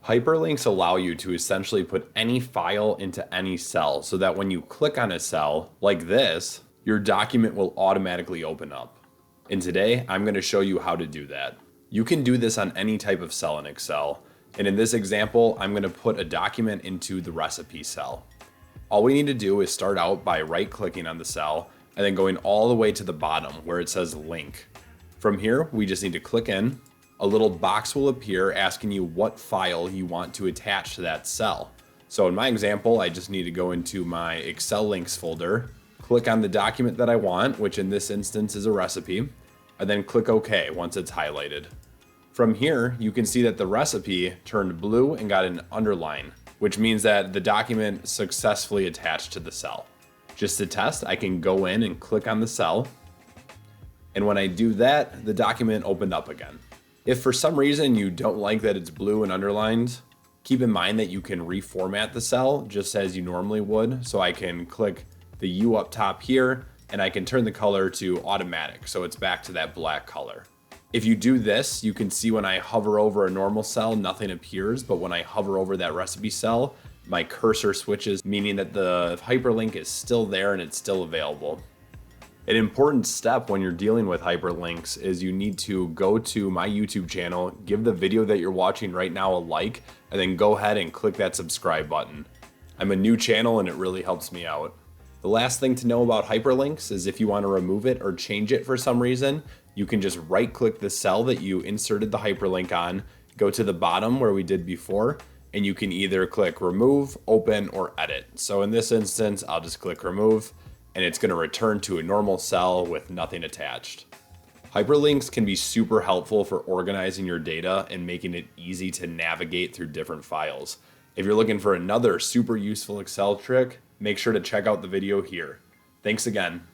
Hyperlinks allow you to essentially put any file into any cell so that when you click on a cell like this, your document will automatically open up. And today, I'm going to show you how to do that. You can do this on any type of cell in Excel. And in this example, I'm going to put a document into the recipe cell. All we need to do is start out by right-clicking on the cell and then going all the way to the bottom where it says link. From here, we just need to click in. A little box will appear asking you what file you want to attach to that cell. So in my example, I just need to go into my Excel links folder, click on the document that I want, which in this instance is a recipe, and then click OK once it's highlighted. From here, you can see that the recipe turned blue and got an underline, which means that the document successfully attached to the cell. Just to test, I can go in and click on the cell. And when I do that, the document opened up again. If for some reason you don't like that it's blue and underlined, keep in mind that you can reformat the cell just as you normally would. So I can click the U up top here and I can turn the color to automatic. So it's back to that black color. If you do this, you can see when I hover over a normal cell, nothing appears. But when I hover over that recipe cell, my cursor switches, meaning that the hyperlink is still there and it's still available. An important step when you're dealing with hyperlinks is you need to go to my YouTube channel, give the video that you're watching right now a like, and then go ahead and click that subscribe button. I'm a new channel and it really helps me out. The last thing to know about hyperlinks is if you want to remove it or change it for some reason, you can just right click the cell that you inserted the hyperlink on, go to the bottom where we did before, and you can either click remove, open, or edit. So in this instance, I'll just click remove, and it's going to return to a normal cell with nothing attached. Hyperlinks can be super helpful for organizing your data and making it easy to navigate through different files. If you're looking for another super useful Excel trick, make sure to check out the video here. Thanks again.